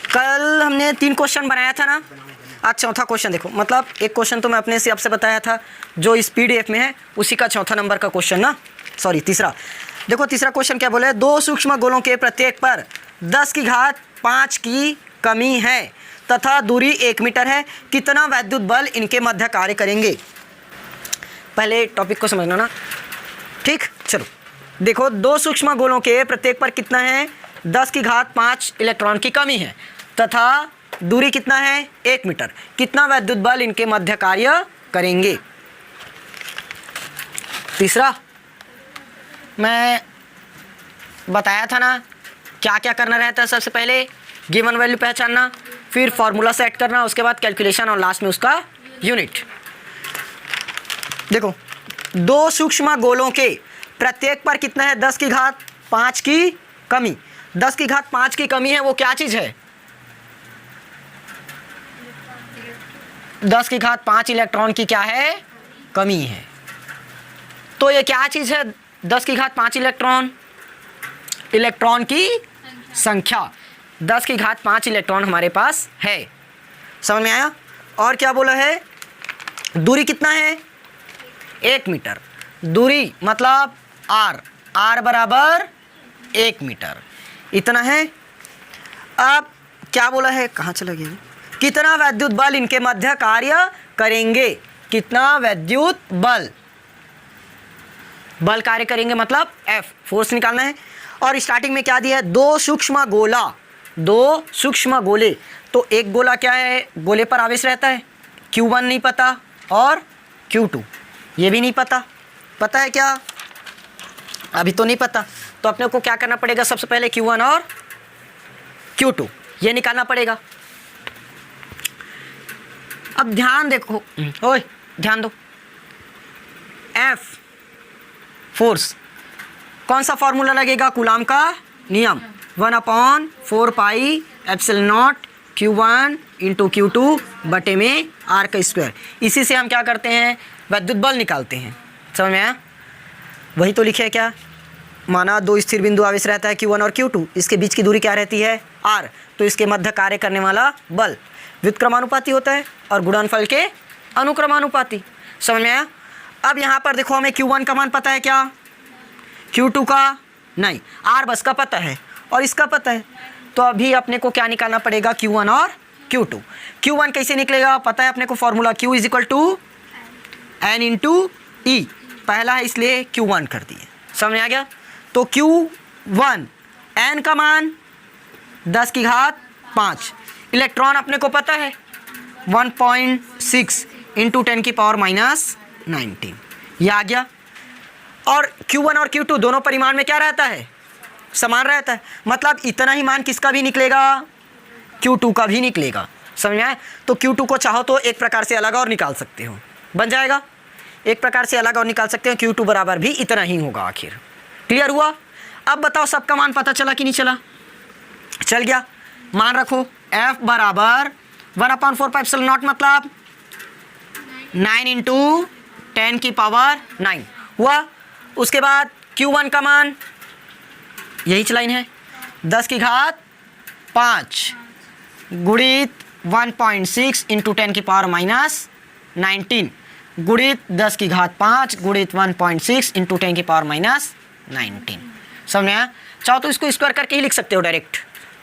कल हमने 3 क्वेश्चन बनाया था ना। आज चौथा क्वेश्चन देखो, मतलब एक क्वेश्चन तो मैं अपने से आपसे बताया था जो इस PDF में है, उसी का चौथा नंबर का क्वेश्चन ना, सॉरी तीसरा। देखो तीसरा क्वेश्चन क्या बोले, 2 सूक्ष्म गोलों के प्रत्येक पर 10⁵ की कमी है तथा दूरी 1 मीटर है, कितना वैद्युत बल इनके मध्य कार्य करेंगे। पहले टॉपिक को समझना ना, ठीक। चलो देखो, 2 सूक्ष्म गोलों के प्रत्येक पर कितना है, 10⁵ इलेक्ट्रॉन की कमी है तथा दूरी कितना है, 1 मीटर, कितना वैद्युत बल इनके मध्य कार्य करेंगे। तीसरा मैं बताया था ना क्या क्या करना रहता है। सबसे पहले गिवन वैल्यू पहचानना, फिर फॉर्मूला सेट करना, उसके बाद कैलकुलेशन और लास्ट में उसका यूनिट। देखो 2 सूक्ष्म गोलों के प्रत्येक पर कितना है, 10⁵ की कमी। 10⁵ की कमी है, वो क्या चीज़ है, 10⁵ इलेक्ट्रॉन की क्या है, कमी है। तो ये क्या चीज़ है, 10⁵ इलेक्ट्रॉन की संख्या। 10⁵ इलेक्ट्रॉन हमारे पास है, समझ में आया। और क्या बोला है, दूरी कितना है, 1 मीटर। दूरी मतलब r बराबर 1 मीटर, इतना है। अब क्या बोला है, कहाँ चला गया, कितना वैद्युत बल इनके मध्य कार्य करेंगे। कितना वैद्युत बल कार्य करेंगे मतलब F, फोर्स निकालना है। और स्टार्टिंग में क्या दिया है, 2 सूक्ष्म गोले। तो एक गोला क्या है, गोले पर आवेश रहता है, Q1 नहीं पता और Q2 ये भी नहीं पता। पता है क्या, अभी तो नहीं पता। तो अपने को क्या करना पड़ेगा, सबसे पहले Q1 और Q2 ये निकालना पड़ेगा। अब ध्यान देखो, ओए ध्यान दो, F फोर्स, कौन सा फॉर्मूला लगेगा, कूलाम का नियम, 1/4 pi epsilon not Q1 × Q2 बटे में R का स्क्वायर। इसी से हम क्या करते हैं, वैद्युत बल निकालते हैं। समझ में आया, वही तो लिखे है क्या, माना 2 स्थिर बिंदु आवेश रहता है Q1 और Q2, इसके बीच की दूरी क्या रहती है, R। तो इसके मध्य कार्य करने वाला बल व्युत्क्रमानुपाती होता है और गुणनफल के अनुक्रमानुपाती। समझ में आया। अब यहाँ पर देखो, हमें Q1 का मान पता है क्या, Q2 का नहीं, R बस का पता है और इसका पता है। तो अभी अपने को क्या निकालना पड़ेगा, Q1 और Q2। Q1 कैसे निकलेगा, पता है अपने को फॉर्मूला, Q = N × E। पहला है इसलिए Q1 कर दिए, समझ में आ गया। तो Q1 N का मान 10⁵, इलेक्ट्रॉन अपने को पता है 1.6 × 10⁻⁻19 ये आ गया। और Q1 और Q2 दोनों परिमाण में क्या रहता है, समान रहता है, मतलब इतना ही मान किसका भी निकलेगा, Q2 का भी निकलेगा। समझ में आया। तो Q2 को चाहो तो एक प्रकार से अलग और निकाल सकते हो, बन जाएगा, एक प्रकार से अलग और निकाल सकते हो, Q2 बराबर भी इतना ही होगा। आखिर क्लियर हुआ। अब बताओ सबका मान पता चला कि नहीं चला, चल गया। मान रखो F बराबर 1/4 पाई एप्सिलॉन नॉट मतलब 9 × 10⁻⁹ हुआ। उसके बाद Q1 का मान यही लाइन है, 10⁵ गुणित 1.6 × 10⁻⁻19 गुणित 10⁵ गुणित 1.6 × 10⁻⁻19। समझ में आया। चाहो तो इसको स्क्वायर करके ही लिख सकते हो डायरेक्ट,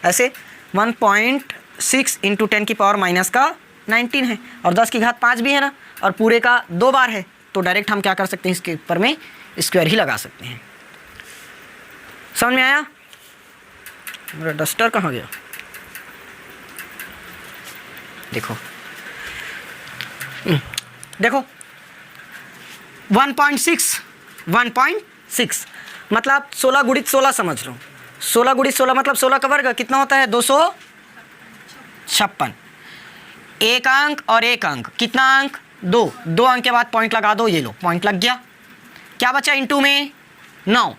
ऐसे 1.6 × 10⁻⁻19 है और 10⁵ भी है ना, और पूरे का 2 बार है, तो डायरेक्ट हम क्या कर सकते हैं, इसके ऊपर में स्क्वायर ही लगा सकते हैं। समझ में आया। मेरा डस्टर कहाँ गया, देखो 1.6 मतलब 16 × 16 समझ लो, 16 × 16 मतलब 16 का वर्ग कितना होता है, 256। एक अंक और एक अंक, कितना अंक, 2 अंक के बाद पॉइंट लगा दो, ये लो पॉइंट लग गया। क्या बचा, इंटू में 9,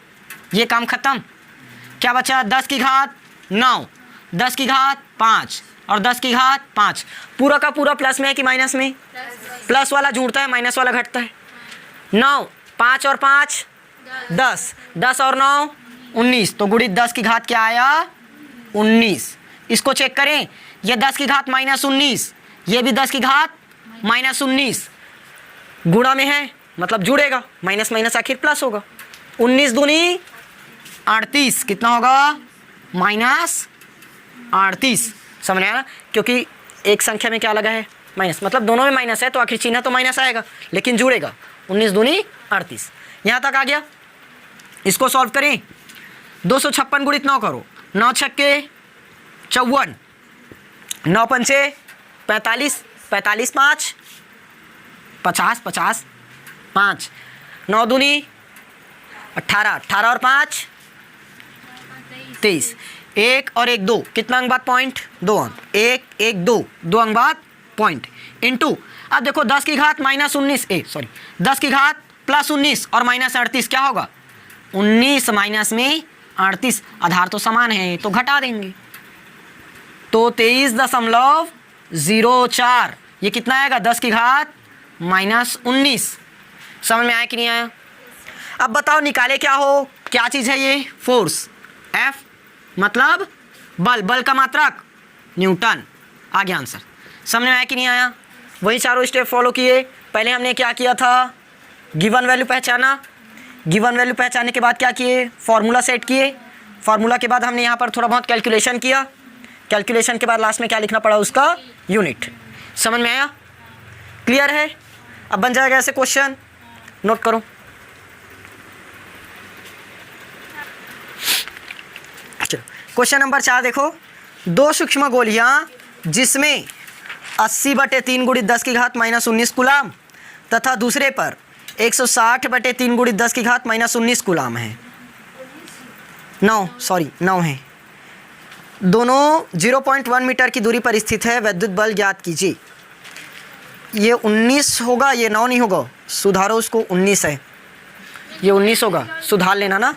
ये काम खत्म। क्या बचा, 10⁵9, 10⁵5 और 10⁵5। पूरा का पूरा प्लस में है कि माइनस में, प्लस वाला जुड़ता है माइनस वाला घटता है। 9, 5 और 5 10, 10 और 9 19, तो गुणित 10 की घात क्या आया, 19। इसको चेक करें, ये 10 की घात -19, ये भी 10 की घात -19 गुणा में है, मतलब जुड़ेगा, माइनस माइनस आखिर प्लस होगा। 19 दूनी 38, कितना होगा -38। समझ आया ना, क्योंकि एक संख्या में क्या लगा है माइनस, मतलब दोनों में माइनस है तो आखिर चिन्ह तो माइनस आएगा, लेकिन जुड़ेगा। 19 दूनी 38, यहाँ तक आ गया। इसको सॉल्व करें, 256 गुणित 9 करो, 9 छक्के 54, 9 पंचे 45, 45 5 50, 50 5, 9 दूनी 18, 18 और 5 23, 1 और 1 2, कितना अंक बाद पॉइंट 2 अंक, 1 1 2, 2 अंक बाद पॉइंट इनटू। अब देखो 10 की घात -19 10 की घात +19 और -38 क्या होगा, 19 माइनस में 38, आधार तो समान है तो घटा देंगे, तो 23.04, ये कितना आएगा 10 की घात -19। समझ में आया कि नहीं आया? अब बताओ निकाले क्या हो, क्या चीज़ है ये, फोर्स F, मतलब बल, बल का मात्रक न्यूटन। आ गया आंसर। समझ में आया कि नहीं आया? वही चारों स्टेप फॉलो किए। पहले हमने क्या किया था, गिवन वैल्यू पहचाना, गिवन वैल्यू पहचानने के बाद क्या किए, फार्मूला सेट किए, फार्मूला के बाद हमने यहाँ पर थोड़ा बहुत कैलकुलेशन किया, कैलकुलेशन के बाद लास्ट में क्या लिखना पड़ा, उसका यूनिट। समझ में आया? क्लियर है? अब बन जाएगा ऐसे क्वेश्चन, नोट करो। चलो क्वेश्चन नंबर 4 देखो, 2 सूक्ष्म गोलियाँ जिसमें 80/3 गुणित 10 की घात -19 कूलाम तथा दूसरे पर 160/3 गुणित 10 की घात -19 कूलाम है, 9 है, दोनों 0.1 मीटर की दूरी पर स्थित है, विद्युत बल ज्ञात कीजिए। ये 19 होगा, ये 9 नहीं होगा, सुधारो उसको, 19 है, ये 19 होगा, सुधार लेना ना।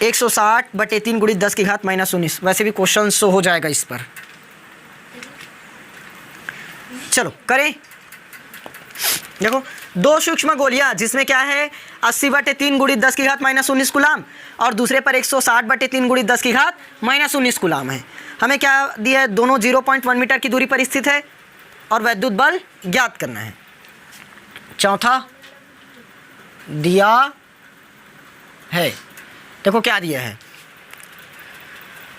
160/3 गुणित 10 की घात -19, वैसे भी क्वेश्चन शो हो जाएगा इस पर। चलो करें। देखो 2 सूक्ष्म गोलियां जिसमें क्या है 80/3 गुणित 10 की घात -19 कूलाम और दूसरे पर 160/3 गुणित 10 की घात -19 कूलाम है। हमें क्या दिया है, दोनों 0.1 मीटर की दूरी पर स्थित है और विद्युत बल ज्ञात करना है। चौथा दिया है, देखो क्या दिया है,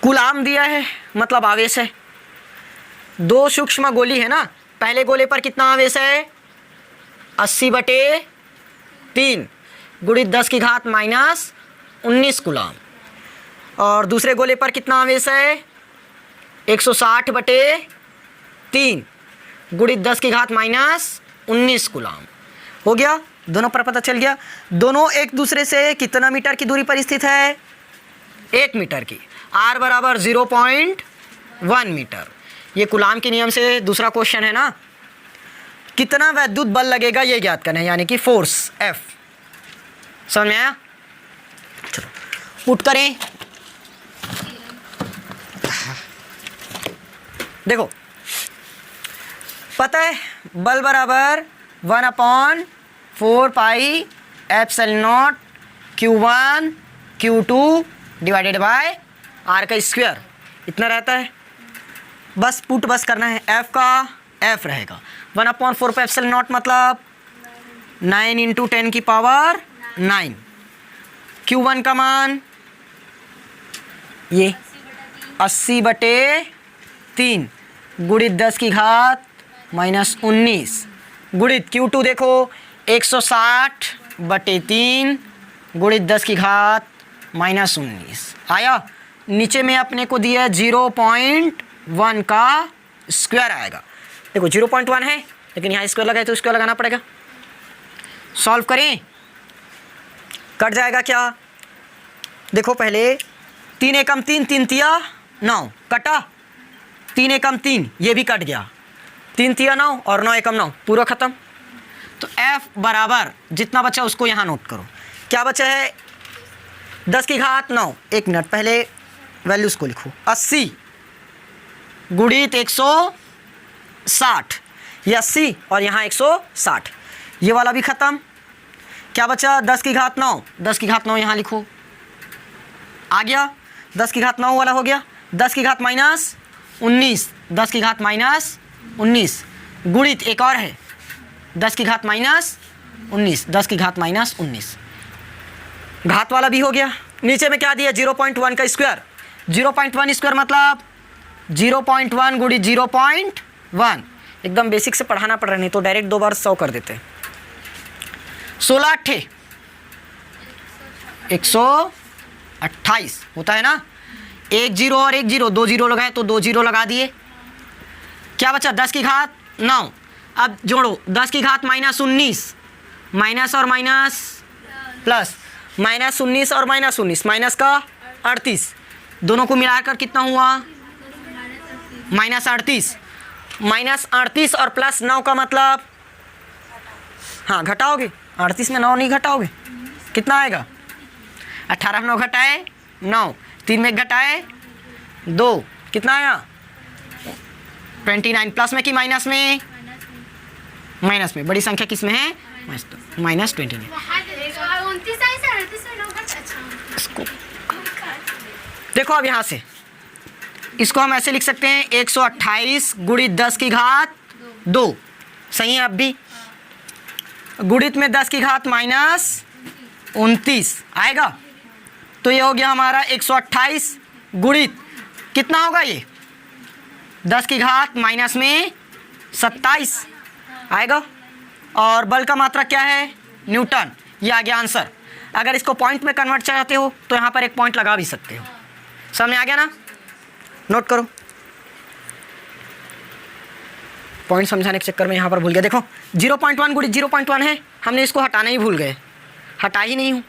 कूलाम दिया है, मतलब आवेश है। 2 सूक्ष्म गोली है ना, पहले गोले पर कितना आवेश है, 80/3 गुणित 10 की घात -19 कूलाम, और दूसरे गोले पर कितना आवेश है, 160/3 गुणित 10 की घात -19 कूलाम। हो गया, दोनों पर पता चल गया। दोनों एक दूसरे से कितना मीटर की दूरी पर स्थित है, 1 मीटर की, R बराबर 0.1 मीटर। ये कूलाम के नियम से दूसरा क्वेश्चन है ना, कितना विद्युत बल लगेगा ये ज्ञात करना है, यानी कि फोर्स F। समझ में आया? चलो पुट करें। देखो पता है बल बराबर 1/4 pi epsilon not Q1 Q2 divided by R का स्क्वायर, इतना रहता है। बस पुट बस करना है, F का F रहेगा 1/4 पे एप्सिलॉन नॉट मतलब 9 × 10⁹ Q1 का मान ये 80/3 गुणित 10 की घात -19 गुणित Q2 देखो 160/3 गुणित 10 की घात -19 आया। नीचे में अपने को दिया 0.1 का स्क्वायर आएगा। देखो 0.1 है, लेकिन यहाँ स्क्वायर लगाए तो स्क्वायर लगाना पड़ेगा। सॉल्व करें, कट जाएगा क्या, देखो पहले 3 एकम 3, 3 तिया 9 कटा, 3 एकम 3 ये भी कट गया, 3 तिया 9 और 9 एकम 9 पूरा ख़त्म। तो F बराबर जितना बचा उसको यहाँ नोट करो, क्या बचा है 10 की घात 9, 1 मिनट पहले वैल्यूज़ को लिखो, 80 गुणित 160, ये 80 और यहाँ 160, ये वाला भी ख़त्म। क्या बचा 10 की घात 9, 10 की घात 9 यहाँ लिखो, आ गया 10 की घात 9 वाला हो गया। 10 की घात माइनस 19, 10 की घात माइनस 19 गुणित एक और है 10 की घात माइनस 19, 10 की घात माइनस 19। घात वाला भी हो गया। नीचे में क्या दिया 0.1 का स्क्वायर, 0.1 स्क्वायर मतलब 0.1 गुणित 0.1। एकदम बेसिक से पढ़ाना पड़ रहा है, नहीं तो डायरेक्ट 2 बार 100 कर देते। 16 अट्ठे 128 होता है ना। 1 0 और 1 0, 2 0 लगाए तो 2 0 लगा दिए। क्या बचा 10 की घात 9। अब जोड़ो 10 की घात माइनस 19, माइनस और माइनस प्लस, माइनस 19 और माइनस 19 माइनस का 38, दोनों को मिलाकर कितना हुआ माइनस 38। माइनस 38 और प्लस 9 का मतलब, हाँ घटाओगे 38 में 9 नहीं घटाओगे, कितना आएगा 18 9 घटाए 9, 3 में घटाए 2, कितना आया 29। प्लस में कि माइनस में, माइनस में। बड़ी संख्या किस में है माइनस 29। इसको देखो अब यहाँ से इसको हम ऐसे लिख सकते हैं 128 गुणित 10 की घात 2, सही है। अब भी गुणित में 10 की घात माइनस 29 आएगा, तो ये हो गया हमारा 128 गुणित कितना होगा ये 10 की घात माइनस में 27 आएगा। और बल का मात्रक क्या है न्यूटन, ये आ गया आंसर। अगर इसको पॉइंट में कन्वर्ट चाहते हो तो यहाँ पर एक पॉइंट लगा भी सकते हो। समझ में आ गया ना, नोट करो। पॉइंट समझाने के चक्कर में यहाँ पर भूल गया। देखो 0.1 गुणित 0.1 है, हमने इसको हटाना ही भूल गए, हटा ही नहीं हूँ।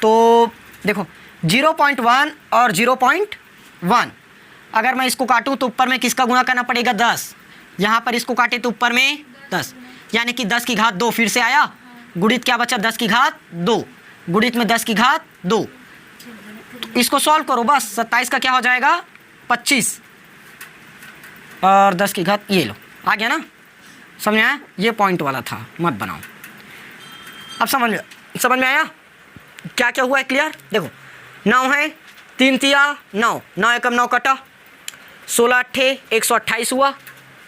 तो देखो 0.1 और 0.1 अगर मैं इसको काटूँ तो ऊपर में किसका गुणा करना पड़ेगा 10, यहाँ पर इसको काटे तो ऊपर में 10, यानी कि 10 की घात 2 फिर से आया, गुणित क्या बचा 10 की घात 2, गुणित में 10 की घात 2। तो इसको सॉल्व करो बस, 27 का क्या हो जाएगा 25 और 10 की घात, ये लो आ गया ना। समझ में आया, ये पॉइंट वाला था, मत बनाओ। अब समझ में आया क्या क्या हुआ है, क्लियर। देखो 9 है, 3 तिया 9, 9 एकम 9 कटा, 16 अट्ठे 128 हुआ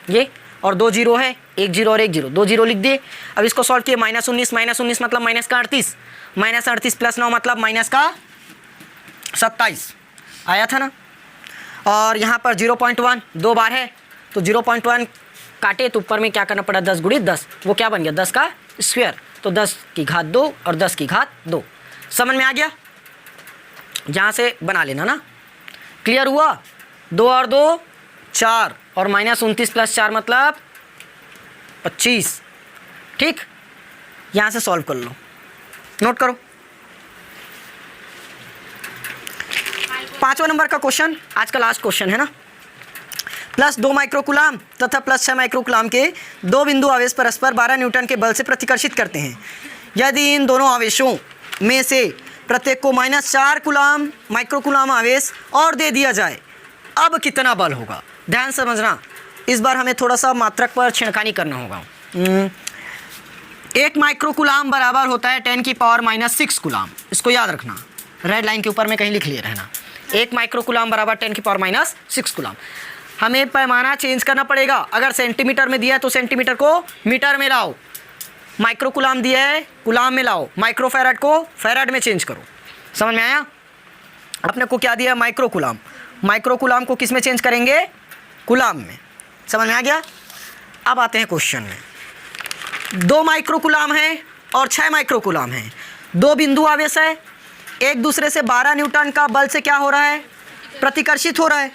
ये, और 2 0 है, 1 0 और 1 0, 2 0 लिख दिए। अब इसको सॉल्व किए माइनस 19 मतलब माइनस का 38, माइनस 38 प्लस 9 मतलब माइनस का 27 आया था ना। और यहाँ पर 0.1 2 बार है, तो 0.1 काटे तो ऊपर में क्या करना पड़ा 10 गुणित 10, वो क्या बन गया 10 का स्क्वायर, तो 10 की घात 2 और 10 की घात 2। समझ में आ गया, जहाँ से बना लेना ना, क्लियर हुआ। 2 और 2 4 और माइनस 29 प्लस 4 मतलब 25, ठीक। यहाँ से सॉल्व कर लो, नोट करो। 5वां नंबर का क्वेश्चन आज का लास्ट क्वेश्चन है ना। प्लस 2 माइक्रोकुलाम तथा प्लस 6 माइक्रोकुलाम के 2 बिंदु आवेश परस्पर 12 न्यूटन के बल से प्रतिकर्षित करते हैं। यदि इन दोनों आवेशों में से प्रत्येक को -4 कुलाम माइक्रोकुलाम आवेश और दे दिया जाए, अब कितना बल होगा। ध्यान समझना, इस बार हमें थोड़ा सा मात्रक पर छेड़खानी करना होगा। 1 माइक्रोकुलाम बराबर होता है 10⁻⁻6 कुलाम, इसको याद रखना, रेड लाइन के ऊपर में कहीं लिख लिए रहना। 1 माइक्रोकुलाम बराबर 10⁻⁻6 कुलाम। हमें पैमाना चेंज करना पड़ेगा, अगर सेंटीमीटर में दिया है तो सेंटीमीटर को मीटर में लाओ, माइक्रोकुलाम दिया है कुलाम में लाओ, माइक्रोफैराड को फैराड में चेंज करो। समझ में आया। अपने को क्या दिया माइक्रोकुलाम, माइक्रोकुलाम को किस में चेंज करेंगे कुलाम में। समझ में आ गया। अब आते हैं क्वेश्चन में। 2 माइक्रोकुलाम है और 6 माइक्रोकुलाम है, 2 बिंदु आवेश है, एक दूसरे से 12 न्यूटन का बल से क्या हो रहा है प्रतिकर्षित हो रहा है,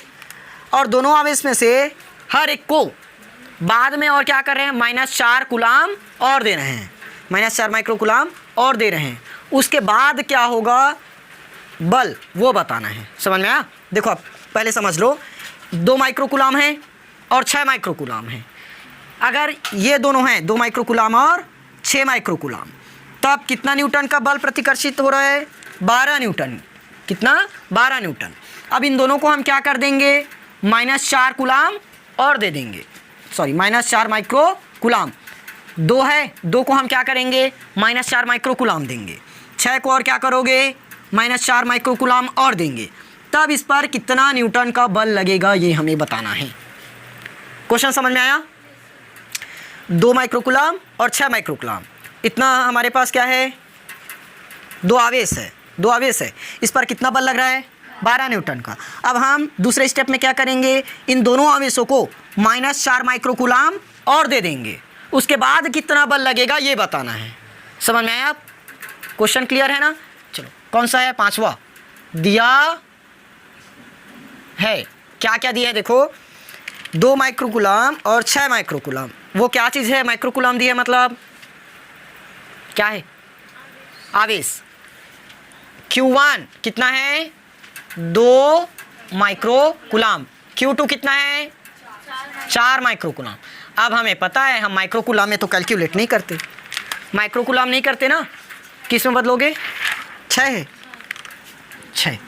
और दोनों आवेश में से हर एक को बाद में और क्या कर रहे हैं -4 कुलाम और दे रहे हैं, -4 माइक्रोकुलाम और दे रहे हैं। उसके बाद क्या होगा बल वो बताना है। समझ में आया। देखो आप पहले समझ लो, 2 माइक्रोकुलाम है और 6 माइक्रोकुलाम है। अगर ये दोनों हैं 2 माइक्रोकुलाम और 6 माइक्रोकुलाम, तब कितना न्यूटन का बल प्रतिकर्षित हो रहा है 12 न्यूटन। कितना 12 न्यूटन। अब इन दोनों को हम क्या कर देंगे -4 कुलाम और दे देंगे, सॉरी -4 माइक्रोकुलाम। 2 है, 2 को हम क्या करेंगे -4 माइक्रोकुलाम देंगे। 6 को और क्या करोगे -4 माइक्रोकुलाम और देंगे। तब इस पर कितना न्यूटन का बल लगेगा ये हमें बताना है। क्वेश्चन समझ में आया? 2 माइक्रोकुलाम और 6 माइक्रोकुलाम, इतना हमारे पास क्या है? 2 आवेश है। इस पर कितना बल लग रहा है? 12 न्यूटन का। अब हम दूसरे स्टेप में क्या करेंगे? इन दोनों आवेशों को -4 माइक्रोकुलाम और दे देंगे, उसके बाद कितना बल लगेगा ये बताना है। समझ में आया? क्वेश्चन क्लियर है ना? चलो, कौन सा है? 5वां दिया है। क्या क्या दिया है देखो, 2 माइक्रोकुलाम और 6 माइक्रोकुलाम। वो क्या चीज़ है? माइक्रोकुलाम दिया मतलब क्या है? आवेश। Q1 कितना है? 2 माइक्रोकुलाम। Q2 कितना है? 4 माइक्रोकुलाम। अब हमें पता है, हम माइक्रोकुलाम में तो कैलकुलेट नहीं करते, माइक्रोकुलाम नहीं करते ना, किस में बदलोगे? 6 है, 6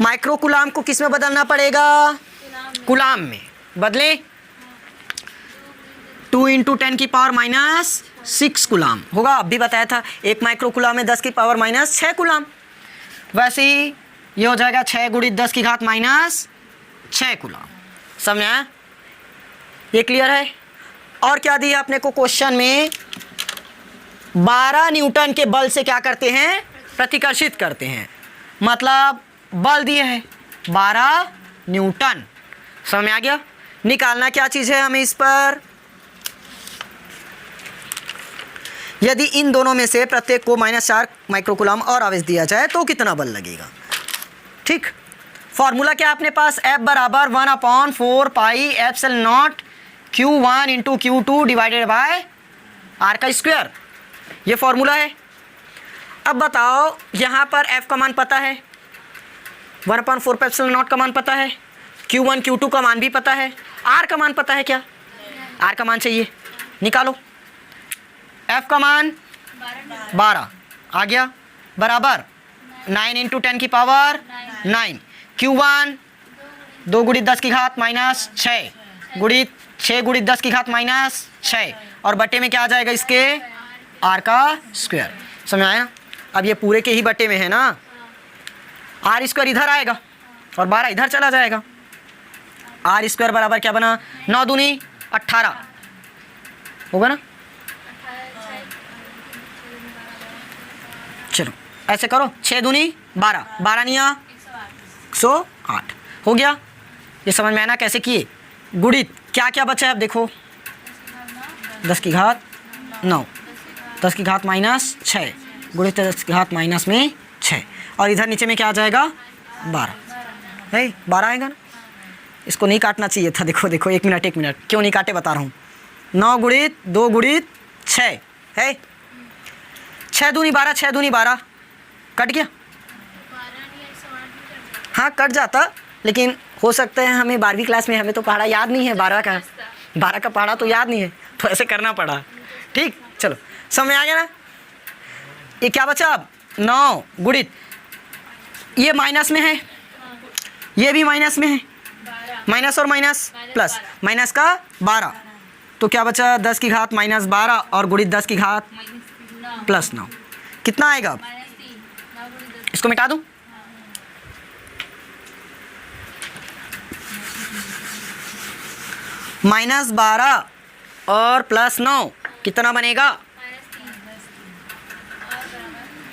माइक्रोकुलाम को किस में बदलना पड़ेगा? कुलाम में। बदले 2 × 10⁻⁻6 कुलाम होगा। अब भी बताया था 1 माइक्रोकुलाम में 10⁻⁻6 कुलाम। वैसे ही ये हो जाएगा 6 × 10⁻⁻6 कुलाम। समझ आया? ये क्लियर है? और क्या दिया अपने को क्वेश्चन में? 12 न्यूटन के बल से क्या करते हैं? प्रतिकर्षित करते हैं। मतलब बल दिए हैं 12 न्यूटन। समझ में आ गया? निकालना क्या चीज़ है हमें इस पर? यदि इन दोनों में से प्रत्येक को -4 माइक्रोकुलाम और आवेश दिया जाए तो कितना बल लगेगा। ठीक, फॉर्मूला क्या अपने पास? F बराबर 1/4πε0 Q1 × Q2 divided by R का स्क्वायर। ये फॉर्मूला है। अब बताओ, यहाँ पर F का मान पता है, 1/4πε0 का मान पता है, Q1 Q2 का मान भी पता है, R का मान पता है क्या? R का मान चाहिए, निकालो। F का मान 12 आ गया, बराबर 9 × 10⁻⁹। Q1 2 × 10⁻⁻6 गुणित 6 × 10⁻⁻6 और बटे में क्या आ जाएगा इसके? R का स्क्वायर। समझ आया? अब ये पूरे के ही बटे में है ना, R स्क्वायर इधर आएगा और 12 इधर चला जाएगा। R स्क्वायर बराबर क्या बना? 9 दूनी 18 होगा ना। चलो ऐसे करो, 6 दूनी 12, 12 निया 108 हो गया। ये समझ में आया ना कैसे किए? गुणित क्या क्या बचा है अब देखो, 10⁻9, 10⁻⁻6 गुणित 10⁻⁻6 और इधर नीचे में क्या आ जाएगा? 12 है, 12 आएगा ना। इसको नहीं काटना चाहिए था। देखो देखो, 1 मिनट क्यों नहीं काटे बता रहा हूँ। 9 × 2 × 6 है, 6 दूनी 12, 6 दूनी 12 कट गया। हाँ कट जाता, लेकिन हो सकता है हमें 12वीं क्लास में हमें तो पढ़ा याद नहीं है, 12 का पढ़ा तो याद नहीं है, तो ऐसे करना पड़ा। ठीक, चलो समझ आ गया ना। ये क्या बचा अब? 9 गुणित, ये माइनस में है, ये भी माइनस में है, माइनस और माइनस प्लस, माइनस का 12 तो क्या बचा? 10⁻⁻12 और गुणित 10⁻+9 कितना आएगा? इसको मिटा दूं? -12 और +9 कितना बनेगा?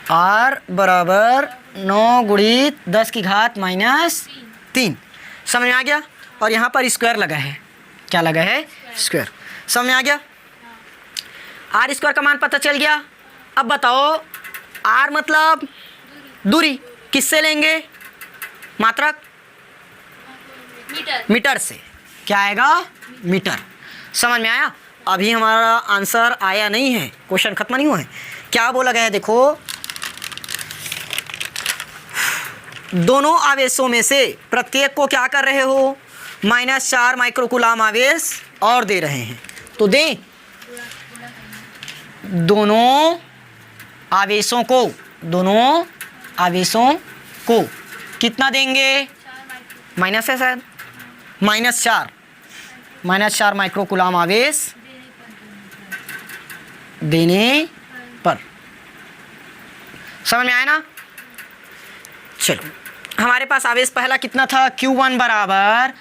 R बराबर 9 गुणित 10⁻⁻3। समझ में आ गया? और यहाँ पर स्क्वायर लगा है। क्या लगा है? स्क्वायर। समझ में आ गया? R स्क्वायर का मान पता चल गया। अब बताओ, R मतलब दूरी, किससे लेंगे? मात्रक मीटर से। क्या आएगा? मीटर। समझ में आया? अभी हमारा आंसर आया नहीं है, क्वेश्चन खत्म नहीं हुआ है। क्या बोला गया है देखो, दोनों आवेशों में से प्रत्येक को क्या कर रहे हो? -4 माइक्रोकुलाम आवेश और दे रहे हैं, तो दें दोनों आवेशों को कितना देंगे? माइनस है शायद, -4 माइक्रोकुलाम आवेश देने पर। समझ में आया ना? चलो हमारे पास आवेश पहला कितना था, Q1 बराबर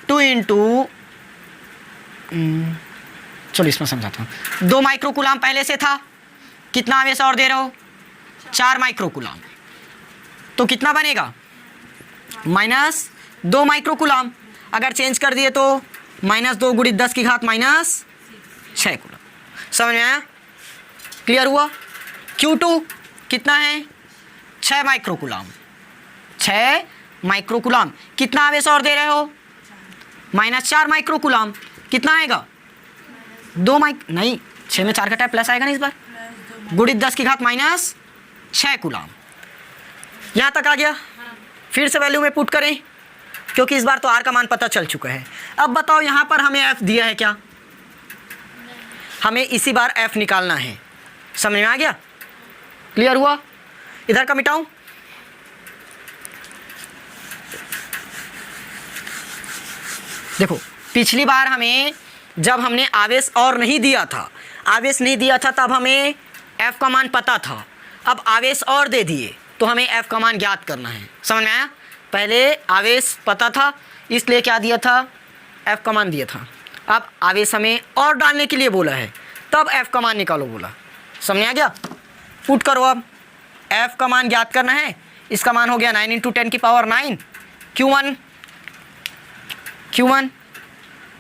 2 इंटू, चलो इसमें समझाता हूँ, 2 माइक्रोकूलाम पहले से था, कितना आवेश और दे रहे हो, 4 माइक्रोकूलाम, तो कितना बनेगा -2 माइक्रोकूलाम। अगर चेंज कर दिए तो -2 गुणित 10 की घात -6 कूलाम। समझ में आया, क्लियर हुआ। Q2 कितना है, 6 माइक्रोकूलाम, 6 माइक्रोकूलाम, कितना आवेश और दे रहे हो, -4 माइक्रोकूलाम, कितना आएगा 2 नहीं 6 में 4 घटा प्लस आएगा ना इस बार, गुणित 10 की घात -6 कूलाम। यहाँ तक आ गया। फिर से वैल्यू में पुट करें क्योंकि इस बार तो आर का मान पता चल चुका है। अब बताओ यहाँ पर हमें एफ दिया है क्या, हमें इसी बार एफ निकालना है। समझ में आ गया, क्लियर हुआ। इधर का मिटाऊं, देखो पिछली बार हमें जब हमने आवेश और नहीं दिया था, आवेश नहीं दिया था तब हमें एफ का मान पता था। अब आवेश और दे दिए तो हमें एफ का मान ज्ञात करना है। समझ में आया, पहले आवेश पता था इसलिए क्या दिया था, एफ का मान दिया था। अब आवेश हमें और डालने के लिए बोला है तब एफ का मान निकालो बोला। समझ में आ गया, पुट करो। अब एफ का मान ज्ञात करना है, इसका मान हो गया 9 × 10 की पावर 9, Q1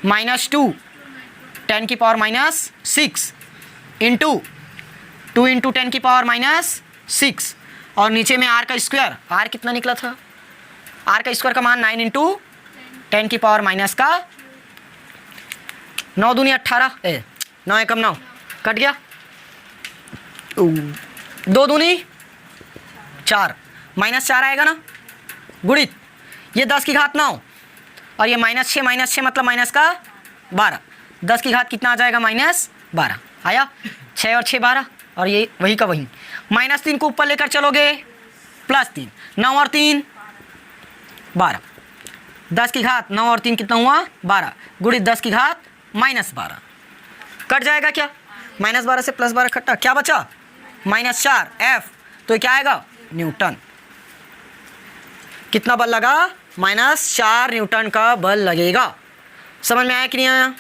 -2 10 की पावर -6 इंटू 2 × 10 की पावर -6 और नीचे में आर का स्क्वायर, आर कितना निकला था, आर का स्क्वायर का मान 9 × 10 की पावर -9 दूनी 18, 9 एकम 9 कट गया, 2 दूनी 4, -4 आएगा ना, गुणित ये 10 की घात 9 और ये -6 मतलब माइनस का 12, 10 की घात कितना आ जाएगा -12 आया, 6 और 6 12 और ये वही का वही, -3 को ऊपर लेकर चलोगे +3, 9 और 3 12, 10 की घात 9 और 3 कितना हुआ 12, गुणित 10 की घात -12 कट जाएगा क्या, -12 से +12 कटा, क्या बचा -4 एफ, तो क्या आएगा न्यूटन। कितना बल लगा, -4 न्यूटन का बल लगेगा। समझ में आया कि नहीं आया,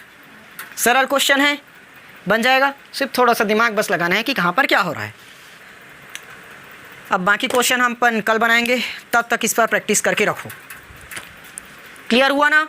सरल क्वेश्चन है, बन जाएगा। सिर्फ थोड़ा सा दिमाग बस लगाना है कि कहाँ पर क्या हो रहा है। अब बाकी क्वेश्चन हम अपन कल बनाएंगे, तब तक इस पर प्रैक्टिस करके रखो। क्लियर हुआ ना।